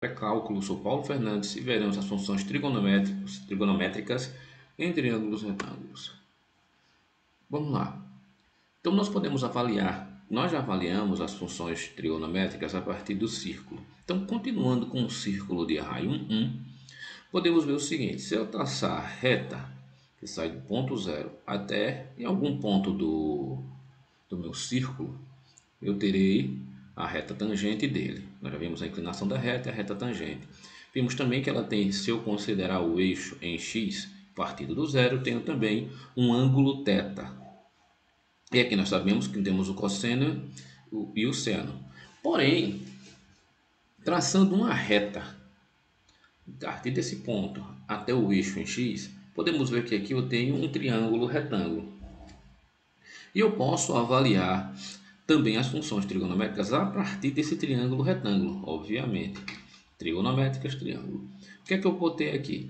Pré-cálculo, sou Paulo Fernandes e veremos as funções trigonométricas em triângulos retângulos. Vamos lá. Então nós já avaliamos as funções trigonométricas a partir do círculo. Então, continuando com o círculo de raio 1, podemos ver o seguinte: se eu traçar a reta que sai do ponto 0 até em algum ponto do meu círculo, eu terei a reta tangente dele. Nós já vimos a inclinação da reta e a reta tangente. Vimos também que ela tem, se eu considerar o eixo em x partido do zero, tenho também um ângulo θ. E aqui nós sabemos que temos o cosseno e o seno. Porém, traçando uma reta a partir desse ponto até o eixo em x, podemos ver que aqui eu tenho um triângulo retângulo. E eu posso avaliar também as funções trigonométricas a partir desse triângulo retângulo, obviamente. Trigonométricas, triângulo. O que é que eu botei aqui?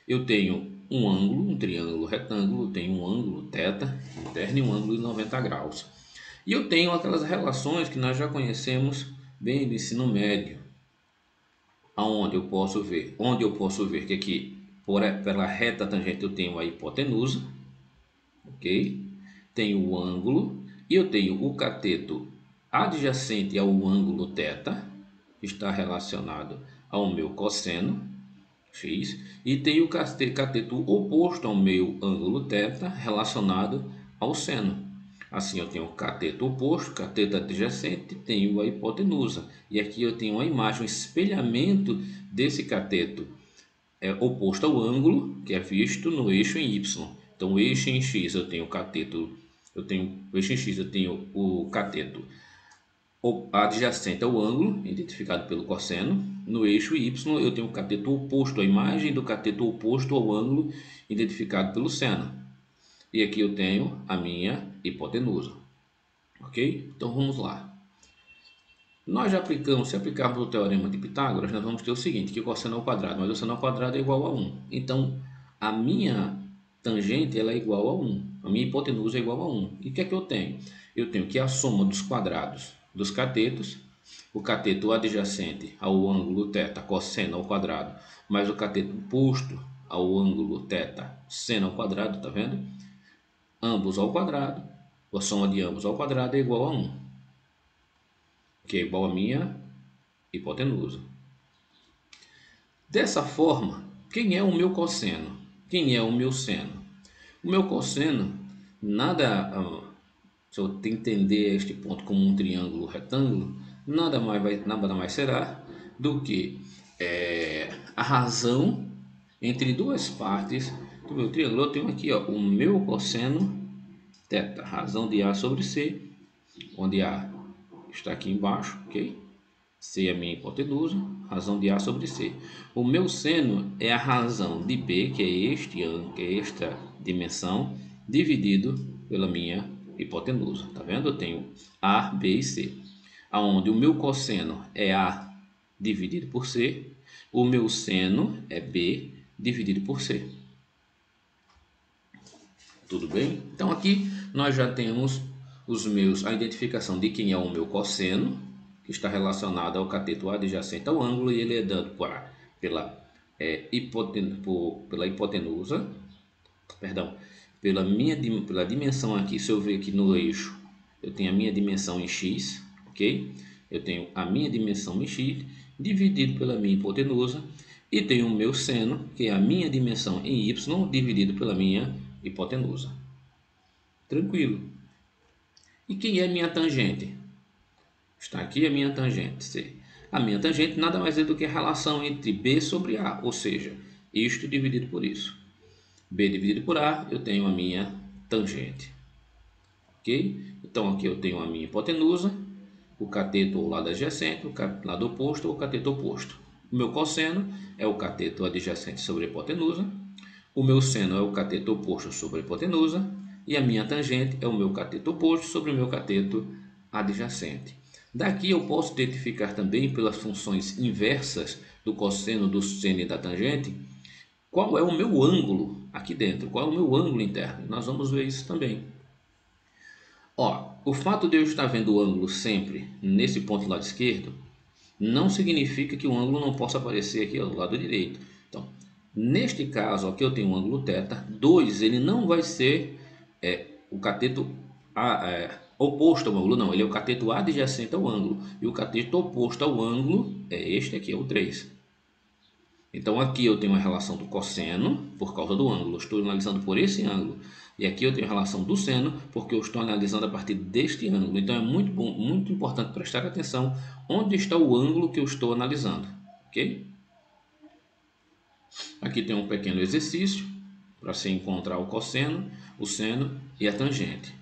Eu tenho um ângulo, um triângulo retângulo, tenho um ângulo θ interno e um ângulo de 90 graus. E eu tenho aquelas relações que nós já conhecemos bem do ensino médio, onde eu posso ver que aqui pela reta tangente eu tenho a hipotenusa, ok? Tenho o ângulo e eu tenho o cateto adjacente ao ângulo θ, que está relacionado ao meu cosseno x, e tenho o cateto oposto ao meu ângulo θ relacionado ao seno. Assim eu tenho o cateto oposto, cateto adjacente, tenho a hipotenusa. E aqui eu tenho uma imagem, um espelhamento desse cateto oposto ao ângulo, que é visto no eixo em y. Então o eixo em x eu tenho o cateto, o cateto adjacente ao ângulo, identificado pelo cosseno. No eixo y eu tenho o cateto oposto, a imagem do cateto oposto ao ângulo, identificado pelo seno. E aqui eu tenho a minha hipotenusa. Ok? Então vamos lá. Nós já aplicamos, se aplicarmos o teorema de Pitágoras, nós vamos ter o seguinte, que o cosseno ao quadrado, mas o seno ao quadrado é igual a 1. Então, a minha tangente ela é igual a 1. A minha hipotenusa é igual a 1. E o que é que eu tenho? Eu tenho que a soma dos quadrados dos catetos, o cateto adjacente ao ângulo θ, cosseno ao quadrado, mais o cateto oposto ao ângulo θ, seno ao quadrado, tá vendo? Ambos ao quadrado, a soma de ambos ao quadrado é igual a 1, que é igual a minha hipotenusa. Dessa forma, quem é o meu cosseno? Quem é o meu seno? O meu cosseno, se eu entender este ponto como um triângulo retângulo, nada mais será do que a razão entre duas partes do meu triângulo. Eu tenho aqui o meu cosseno θ, razão de A sobre C, onde A está aqui embaixo, ok? C é a minha hipotenusa, razão de A sobre C. O meu seno é a razão de B, que é esta dimensão, dividido pela minha hipotenusa. Tá vendo? Eu tenho A, B e C. Onde o meu cosseno é A dividido por C, o meu seno é B dividido por C. Tudo bem? Então aqui nós já temos a identificação de quem é o meu cosseno, que está relacionado ao cateto adjacente ao ângulo, e ele é dado pela hipotenusa, pela dimensão aqui. Se eu ver aqui no eixo, eu tenho a minha dimensão em x, ok? Eu tenho a minha dimensão em x dividido pela minha hipotenusa, e tenho o meu seno, que é a minha dimensão em y, dividido pela minha hipotenusa. Tranquilo. E quem é a minha tangente? Está aqui a minha tangente, C. A minha tangente nada mais é do que a relação entre B sobre A, ou seja, isto dividido por isso. B dividido por A, eu tenho a minha tangente. Ok? Então aqui eu tenho a minha hipotenusa, o cateto ao lado adjacente, o lado oposto ou o cateto oposto. O meu cosseno é o cateto adjacente sobre a hipotenusa, o meu seno é o cateto oposto sobre a hipotenusa, e a minha tangente é o meu cateto oposto sobre o meu cateto adjacente. Daqui eu posso identificar também pelas funções inversas do cosseno, do seno e da tangente, qual é o meu ângulo aqui dentro, qual é o meu ângulo interno. Nós vamos ver isso também. O fato de eu estar vendo o ângulo sempre nesse ponto do lado esquerdo não significa que o ângulo não possa aparecer aqui do lado direito. Então, neste caso aqui eu tenho um ângulo θ, 2 ele não vai ser o cateto oposto ao ângulo, não, ele é o cateto adjacente ao ângulo, e o cateto oposto ao ângulo é este aqui, é o 3. Então aqui eu tenho a relação do cosseno por causa do ângulo, eu estou analisando por esse ângulo. E aqui eu tenho a relação do seno porque eu estou analisando a partir deste ângulo. Então é muito importante prestar atenção onde está o ângulo que eu estou analisando, ok? Aqui tem um pequeno exercício para se encontrar o cosseno, o seno e a tangente.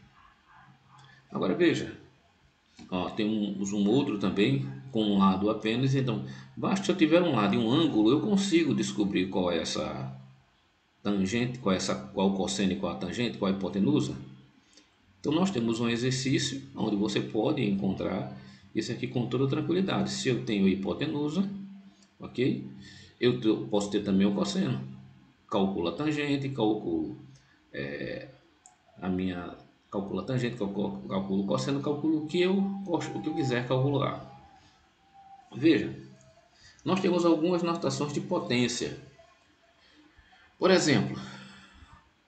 Agora veja, ó, temos um outro também com um lado apenas, então basta se eu tiver um lado e um ângulo, eu consigo descobrir qual é essa tangente, qual o cosseno e qual a tangente, qual a hipotenusa. Então nós temos um exercício onde você pode encontrar isso aqui com toda tranquilidade. Se eu tenho a hipotenusa, ok? Eu posso ter também o cosseno. Calculo a tangente, calculo calculo a tangente, calculo o cosseno, calculo o que eu quiser calcular. Veja, nós temos algumas notações de potência. Por exemplo,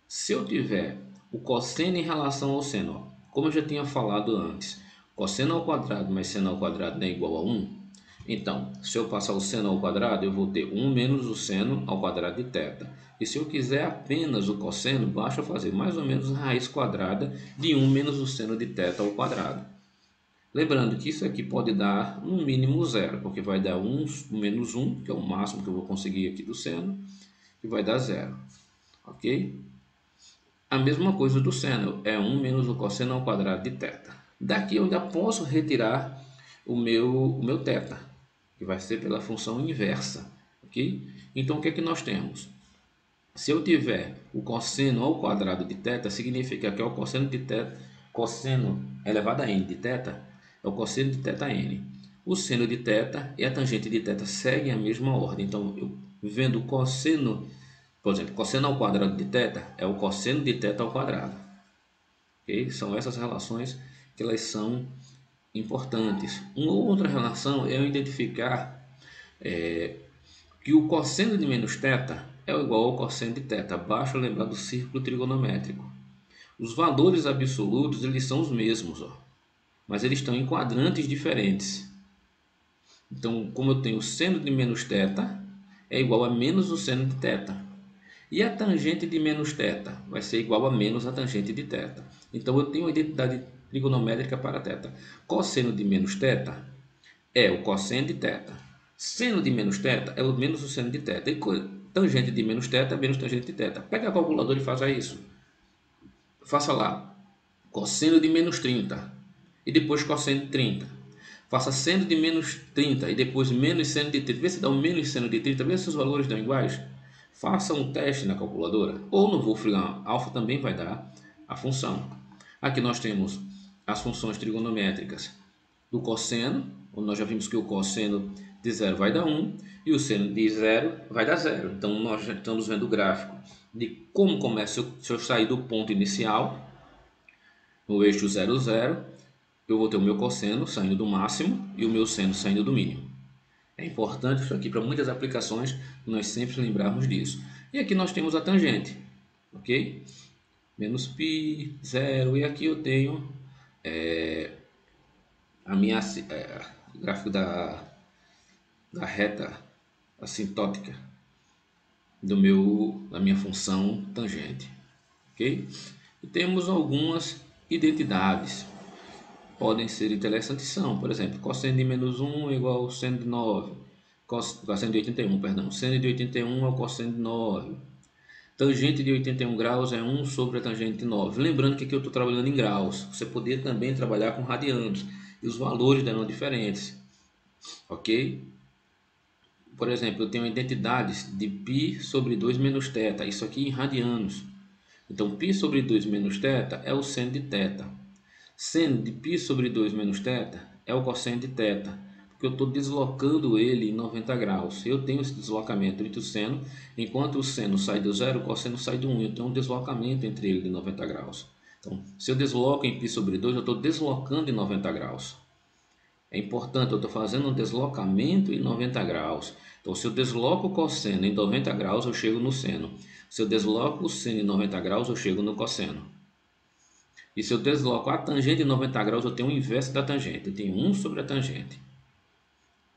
se eu tiver o cosseno em relação ao seno, como eu já tinha falado antes, cosseno ao quadrado mais seno ao quadrado não é igual a 1. Então, se eu passar o seno ao quadrado, eu vou ter 1 menos o seno ao quadrado de θ. E se eu quiser apenas o cosseno, basta fazer mais ou menos a raiz quadrada de 1 menos o seno de θ ao quadrado. Lembrando que isso aqui pode dar no mínimo zero, porque vai dar 1 menos 1, que é o máximo que eu vou conseguir aqui do seno, e vai dar zero. Ok? A mesma coisa do seno, é 1 menos o cosseno ao quadrado de θ. Daqui eu ainda posso retirar o meu θ, que vai ser pela função inversa. Ok? Então o que é que nós temos? Se eu tiver o cosseno ao quadrado de θ, significa que é o cosseno de θ, cosseno elevado a n de θ, é o cosseno de θn. O seno de θ e a tangente de θ seguem a mesma ordem. Então, eu vendo o cosseno, por exemplo, cosseno ao quadrado de θ é o cosseno de θ ao quadrado. Okay? São essas relações que elas são importantes. Uma outra relação é eu identificar que o cosseno de menos θ é igual ao cosseno de θ. Basta lembrar do círculo trigonométrico. Os valores absolutos eles são os mesmos, ó, mas eles estão em quadrantes diferentes. Então, como eu tenho o seno de menos θ é igual a menos o seno de θ. E a tangente de menos θ vai ser igual a menos a tangente de θ. Então, eu tenho uma identidade trigonométrica para θ. Cosseno de menos θ é o cosseno de θ. Seno de menos θ é o menos o seno de θ. E tangente de menos θ é menos tangente de θ. Pega a calculadora e faça isso. Faça lá cosseno de menos 30 e depois cosseno de 30. Faça seno de menos 30 e depois menos seno de 30. Vê se dá um menos seno de 30. Vê se os valores dão iguais. Faça um teste na calculadora. Ou no Wolfram Alpha também vai dar a função. Aqui nós temos as funções trigonométricas do cosseno. Onde nós já vimos que o cosseno de 0 vai dar 1 e o seno de 0 vai dar 0. Então nós já estamos vendo o gráfico de como começa se eu sair do ponto inicial, no eixo 0, 0. Eu vou ter o meu cosseno saindo do máximo e o meu seno saindo do mínimo. É importante isso aqui para muitas aplicações, nós sempre lembrarmos disso. E aqui nós temos a tangente, ok? Menos π, 0, e aqui eu tenho o gráfico da reta assintótica da minha função tangente, ok? E temos algumas identidades. Podem ser interessantes, são, por exemplo, cosseno de menos 1 é igual ao seno de 9, cosseno de 81, perdão, seno de 81 é o cosseno de 9, tangente de 81 graus é 1 sobre a tangente de 9. Lembrando que aqui eu estou trabalhando em graus, você poderia também trabalhar com radianos, e os valores darão diferentes, ok? Por exemplo, eu tenho identidades de π sobre 2 menos θ, isso aqui em radianos. Então, π sobre 2 menos θ é o seno de θ. Seno de π sobre 2 menos θ é o cosseno de θ, porque eu estou deslocando ele em 90 graus. Eu tenho esse deslocamento entre o seno, enquanto o seno sai do 0, o cosseno sai do 1. Eu tenho um deslocamento entre ele de 90 graus. Então, se eu desloco em π sobre 2, eu estou deslocando em 90 graus. É importante, eu estou fazendo um deslocamento em 90 graus. Então, se eu desloco o cosseno em 90 graus, eu chego no seno. Se eu desloco o seno em 90 graus, eu chego no cosseno. E se eu desloco a tangente em 90 graus, eu tenho o inverso da tangente. Eu tenho 1 sobre a tangente.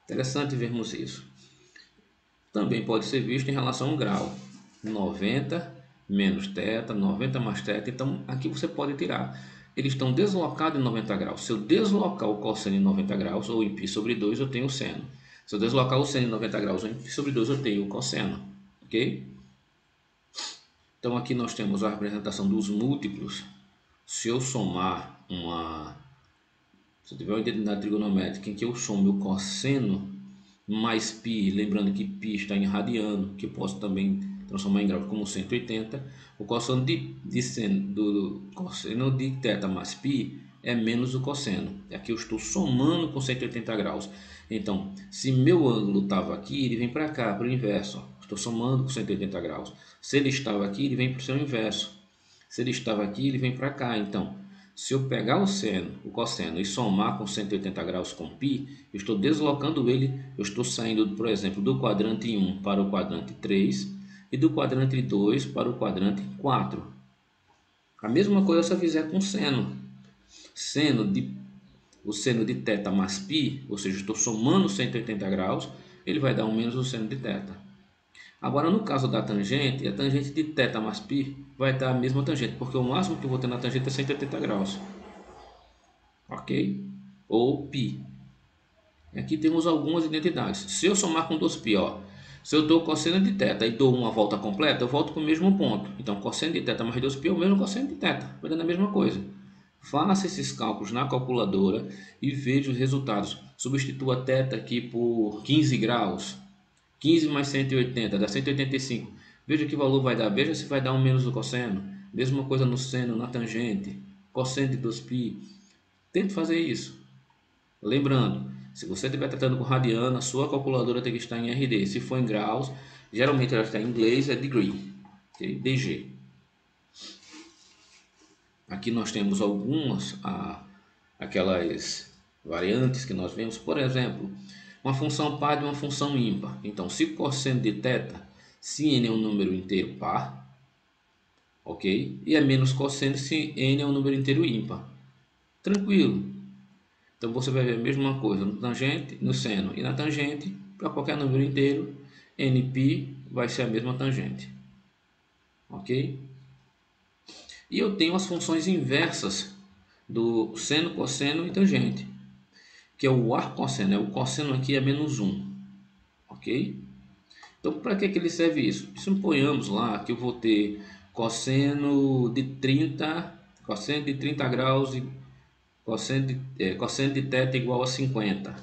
Interessante vermos isso. Também pode ser visto em relação ao grau. 90 menos θ, 90 mais θ. Então, aqui você pode tirar. Eles estão deslocados em 90 graus. Se eu deslocar o cosseno em 90 graus, ou em π sobre 2, eu tenho o seno. Se eu deslocar o seno em 90 graus, ou em π sobre 2, eu tenho o cosseno. Ok? Então, aqui nós temos a representação dos múltiplos. Se eu somar se eu tiver uma identidade trigonométrica em que eu somo o cosseno mais π, lembrando que π está em radiano, que eu posso também transformar em grau como 180, o cosseno do cosseno de θ mais π é menos o cosseno. Aqui eu estou somando com 180 graus. Então, se meu ângulo estava aqui, ele vem para cá, para o inverso. Estou somando com 180 graus. Se ele estava aqui, ele vem para o seu inverso. Se ele estava aqui, ele vem para cá. Então, se eu pegar o cosseno e somar com 180 graus com π, eu estou deslocando ele, eu estou saindo, por exemplo, do quadrante 1 para o quadrante 3 e do quadrante 2 para o quadrante 4. A mesma coisa se eu fizer com seno. O seno de θ mais π, ou seja, estou somando 180 graus, ele vai dar 1 menos o seno de θ. Agora, no caso da tangente, a tangente de θ mais π vai dar a mesma tangente, porque o máximo que eu vou ter na tangente é 180 graus. Ok? Ou π. Aqui temos algumas identidades. Se eu somar com 2π, ó, se eu dou cosseno de θ e dou uma volta completa, eu volto para o mesmo ponto. Então, cosseno de θ mais 2π é o mesmo cosseno de θ, vai dando a mesma coisa. Faça esses cálculos na calculadora e veja os resultados. Substitua θ aqui por 15 graus. 15 mais 180 dá 185. Veja que valor vai dar. Veja se vai dar 1 menos o cosseno. Mesma coisa no seno, na tangente. Cosseno de 2π. Tente fazer isso. Lembrando, se você estiver tratando com radiano, a sua calculadora tem que estar em RD. Se for em graus, geralmente ela está em inglês, é degree. Okay? DG. Aqui nós temos aquelas variantes que nós vemos. Por exemplo, uma função par de uma função ímpar. Então, se cosseno de θ, se n é um número inteiro par, ok? E é menos cosseno se n é um número inteiro ímpar. Tranquilo. Então, você vai ver a mesma coisa no tangente, no seno e na tangente. Para qualquer número inteiro, nπ vai ser a mesma tangente. Ok? E eu tenho as funções inversas do seno, cosseno e tangente, que é o arcosseno. O cosseno aqui é menos 1. Ok? Então, para que ele serve isso? Suponhamos lá que eu vou ter cosseno de 30 graus e cosseno de θ igual a 50.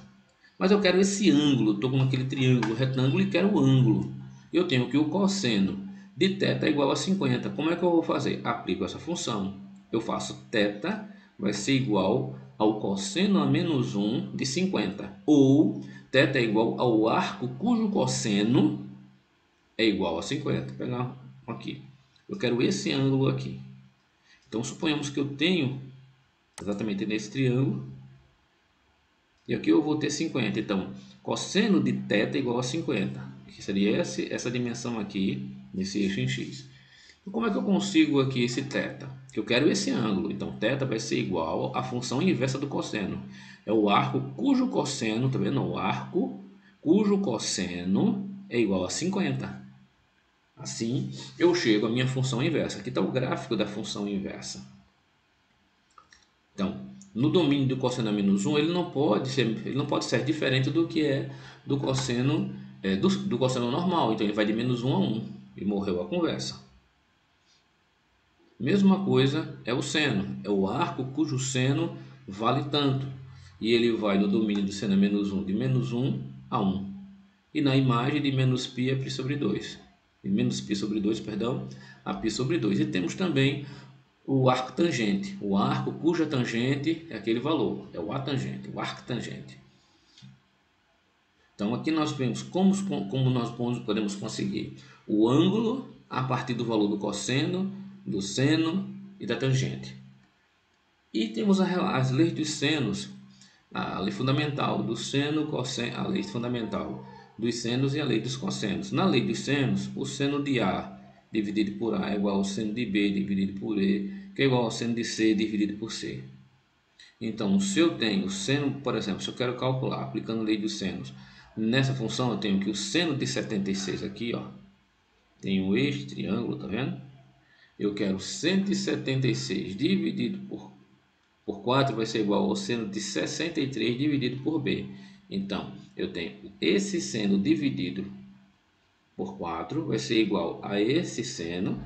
Mas eu quero esse ângulo, estou com aquele triângulo retângulo e quero o ângulo. Eu tenho que o cosseno de θ é igual a 50. Como é que eu vou fazer? Aplico essa função. Eu faço θ vai ser igual ao cosseno a menos 1 de 50. Ou θ é igual ao arco cujo cosseno é igual a 50. Vou pegar aqui. Eu quero esse ângulo aqui. Então, suponhamos que eu tenho exatamente nesse triângulo. E aqui eu vou ter 50. Então, cosseno de θ é igual a 50. Que seria essa dimensão aqui, nesse eixo em x. Então, como é que eu consigo aqui esse θ? Que eu quero esse ângulo. Então, θ vai ser igual à função inversa do cosseno. É o arco cujo cosseno, tá vendo? O arco cujo cosseno é igual a 50. Assim, eu chego à minha função inversa. Aqui está o gráfico da função inversa. Então, no domínio do cosseno a menos 1, ele não pode ser diferente do que é do cosseno, do cosseno normal. Então, ele vai de menos 1 a 1 e morreu a conversa. Mesma coisa é o seno. É o arco cujo seno vale tanto. E ele vai no domínio do seno a menos 1 de menos 1 a 1. E na imagem de menos π a π sobre 2. De menos π sobre 2, perdão, a π sobre 2. E temos também o arco tangente. O arco cuja tangente é aquele valor. É o atangente, o arco tangente. Então, aqui nós vemos como nós podemos conseguir o ângulo a partir do valor do cosseno, do seno e da tangente. E temos as leis dos senos a lei fundamental do seno, cosseno, a lei fundamental dos senos e a lei dos cossenos. Na lei dos senos, o seno de A dividido por A é igual ao seno de B dividido por E, que é igual ao seno de C dividido por C. Então, se eu tenho seno, por exemplo, se eu quero calcular aplicando a lei dos senos, nessa função eu tenho que o seno de 76 aqui, ó, tenho este triângulo, tá vendo? Eu quero 176 dividido por 4 vai ser igual ao seno de 63 dividido por B. Então, eu tenho esse seno dividido por 4 vai ser igual a esse seno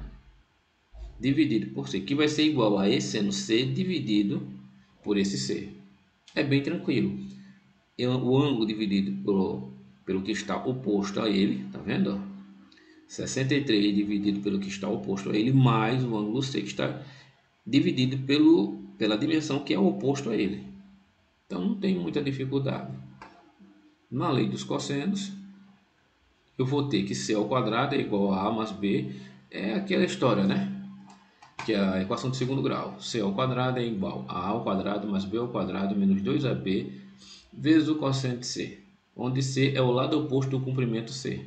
dividido por C, que vai ser igual a esse seno C dividido por esse C. É bem tranquilo. O ângulo dividido pelo que está oposto a ele, tá vendo? 63 dividido pelo que está oposto a ele, mais o ângulo C que está dividido pela dimensão que é oposto a ele. Então não tem muita dificuldade. Na lei dos cossenos, eu vou ter que C ao quadrado é igual a A mais B. É aquela história, né? Que é a equação de segundo grau. C ao quadrado é igual a ao quadrado mais B ao quadrado menos 2AB vezes o cosseno de C, onde C é o lado oposto do comprimento C.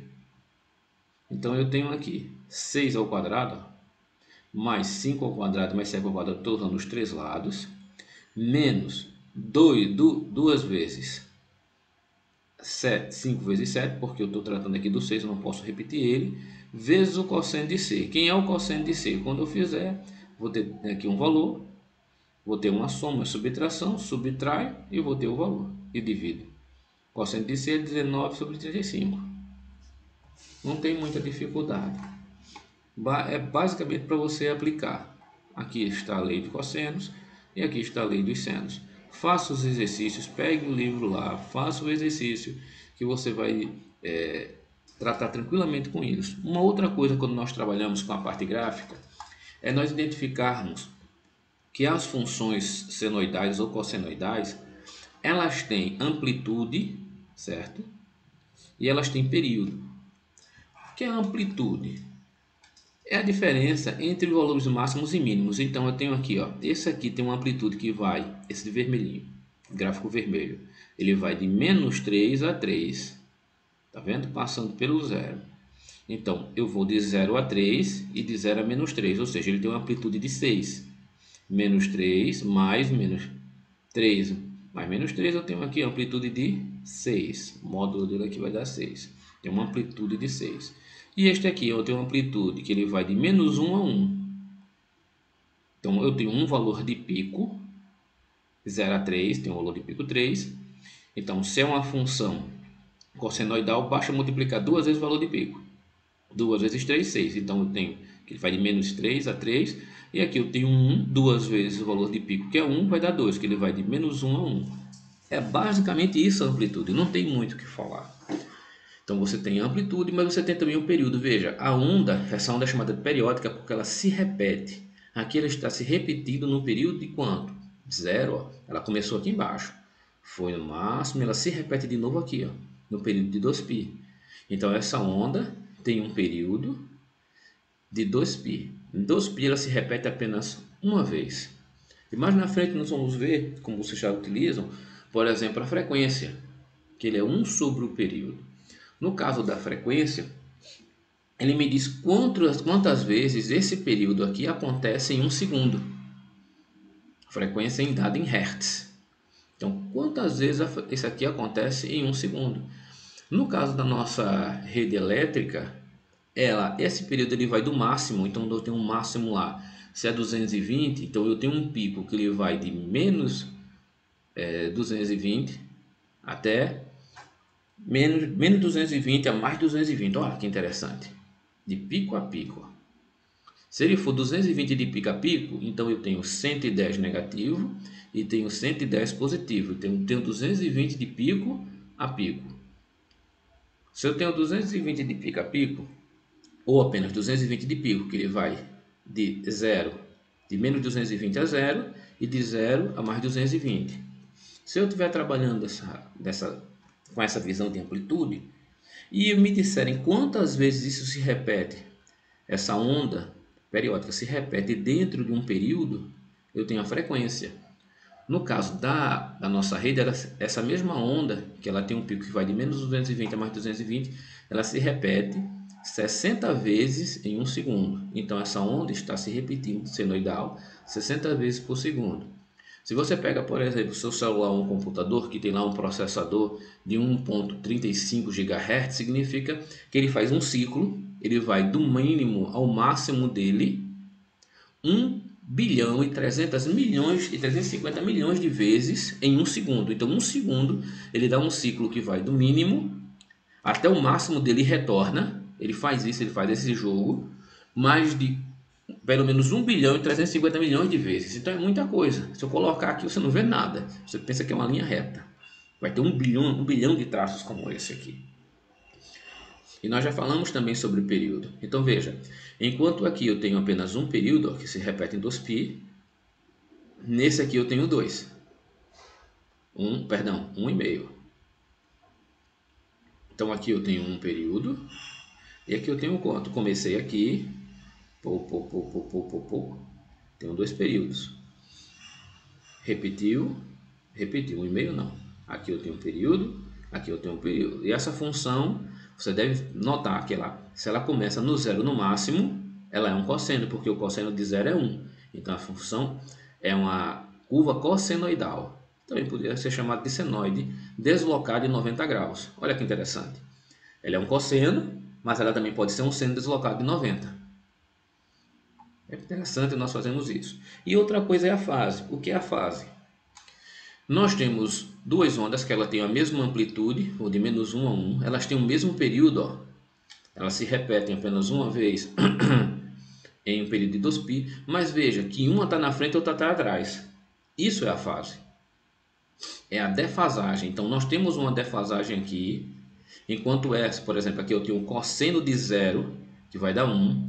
Então eu tenho aqui 6 ao quadrado mais 5 ao quadrado mais 7 ao quadrado, estou usando os três lados, menos 2 vezes 7, 5 vezes 7, porque eu estou tratando aqui do 6, eu não posso repetir ele, vezes o cosseno de C. Quem é o cosseno de C? Quando eu fizer, vou ter aqui um valor, vou ter uma soma, subtração, subtrai e vou ter o valor e divido. Cosseno de C é 19 sobre 35. Não tem muita dificuldade. É basicamente para você aplicar. Aqui está a lei de cossenos e aqui está a lei dos senos. Faça os exercícios, pegue o livro lá, faça o exercício que você vai tratar tranquilamente com eles. Uma outra coisa quando nós trabalhamos com a parte gráfica é nós identificarmos que as funções senoidais ou cossenoidais elas têm amplitude, certo? E elas têm período. O que é a amplitude? É a diferença entre valores máximos e mínimos. Então eu tenho aqui, ó, esse aqui tem uma amplitude que vai, esse de vermelhinho, gráfico vermelho, ele vai de menos 3 a 3, tá vendo? Passando pelo zero. Então eu vou de 0 a 3 e de 0 a menos 3, ou seja, ele tem uma amplitude de 6. Menos 3 mais menos 3 mais menos 3, eu tenho aqui a amplitude de 6. O módulo dele aqui vai dar 6. Tem uma amplitude de 6. E este aqui eu tenho uma amplitude que ele vai de menos 1 a 1. Então eu tenho um valor de pico, 0 a 3, tem um valor de pico 3. Então se é uma função cossenoidal, basta multiplicar duas vezes o valor de pico. 2 vezes 3, 6. Então eu tenho que ele vai de menos 3 a 3. E aqui eu tenho 1, duas vezes o valor de pico, que é 1, vai dar 2, que ele vai de menos 1 a 1. É basicamente isso a amplitude, não tem muito o que falar. Então você tem amplitude, mas você tem também o período. Veja, a onda, essa onda é chamada de periódica porque ela se repete. Aqui ela está se repetindo no período de quanto? 0, ó. Ela começou aqui embaixo, foi no máximo, ela se repete de novo aqui, ó, no período de 2π. Então essa onda tem um período de 2π. Em 2π ela se repete apenas uma vez. E mais na frente nós vamos ver, como vocês já utilizam, por exemplo, a frequência, que ele é 1 sobre o período. No caso da frequência, ele me diz quantas vezes esse período aqui acontece em 1 segundo. Frequência dada em Hertz. Então, quantas vezes isso aqui acontece em 1 segundo? No caso da nossa rede elétrica, esse período ele vai do máximo, então eu tenho um máximo lá. Se é 220, então eu tenho um pico que ele vai de menos 220 até menos 220 a mais 220. Olha que interessante. De pico a pico. Se ele for 220 de pico a pico, então eu tenho 110 negativo e tenho 110 positivo. Então eu tenho 220 de pico a pico. Se eu tenho 220 de pico a pico, ou apenas 220 de pico, que ele vai de menos 220 a 0 e de 0 a mais 220. Se eu estiver trabalhando com essa visão de amplitude e me disserem quantas vezes isso se repete, essa onda periódica se repete dentro de um período, eu tenho a frequência. No caso da nossa rede, essa mesma onda, que ela tem um pico que vai de menos 220 a mais 220, ela se repete 60 vezes em um segundo. Então essa onda está se repetindo, senoidal, 60 vezes por segundo. Se você pega, por exemplo, o seu celular ou um computador que tem lá um processador de 1.35 GHz, significa que ele faz um ciclo, ele vai do mínimo ao máximo dele 1 bilhão e 300 milhões e 350 milhões de vezes em um segundo. Então, um segundo ele dá um ciclo que vai do mínimo até o máximo dele e retorna. Ele faz isso, ele faz esse jogo mais de pelo menos 1 bilhão e 350 milhões de vezes. Então é muita coisa. Se eu colocar aqui, você não vê nada. Você pensa que é uma linha reta. Vai ter 1 bilhão de traços como esse aqui. E nós já falamos também sobre período. Então veja, enquanto aqui eu tenho apenas um período, ó, que se repete em 2π, nesse aqui eu tenho 2. 1,5. Então aqui eu tenho um período, e aqui eu tenho quanto? Comecei aqui, tenho 2 períodos. Repetiu, 1,5 não. Aqui eu tenho um período, aqui eu tenho um período. E essa função, você deve notar que se ela começa no zero no máximo, ela é um cosseno, porque o cosseno de zero é 1. Então a função é uma curva cossenoidal. Também poderia ser chamada de senoide deslocada em 90 graus. Olha que interessante. Ela é um cosseno, mas ela também pode ser um seno deslocado de 90. É interessante nós fazemos isso. E outra coisa é a fase. O que é a fase? Nós temos duas ondas que ela tem a mesma amplitude, ou de menos 1 a 1. Elas têm o mesmo período, ó. Elas se repetem apenas uma vez em um período de 2π, mas veja que uma está na frente e outra está atrás. Isso é a fase. É a defasagem. Então nós temos uma defasagem aqui, enquanto essa, por exemplo, aqui eu tenho um cosseno de zero, que vai dar 1.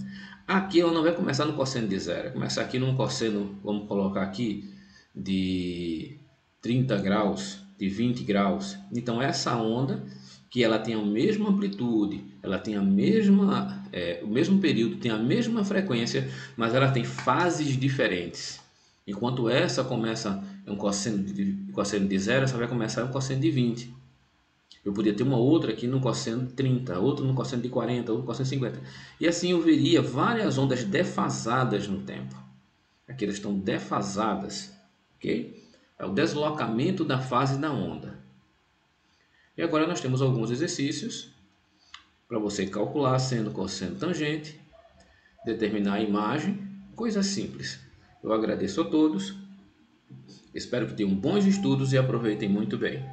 Aqui ela não vai começar no cosseno de zero, vai começar aqui num cosseno, vamos colocar aqui, de 30 graus, de 20 graus. Então essa onda, que ela tem a mesma amplitude, ela tem a mesma, o mesmo período, tem a mesma frequência, mas ela tem fases diferentes. Enquanto essa começa em um cosseno de zero, essa vai começar em um cosseno de 20. Eu poderia ter uma outra aqui no cosseno de 30, outra no cosseno de 40, outra no cosseno de 50. E assim eu veria várias ondas defasadas no tempo. Aqui elas estão defasadas, ok? É o deslocamento da fase da onda. E agora nós temos alguns exercícios para você calcular seno, cosseno, tangente, determinar a imagem, coisas simples. Eu agradeço a todos, espero que tenham bons estudos e aproveitem muito bem.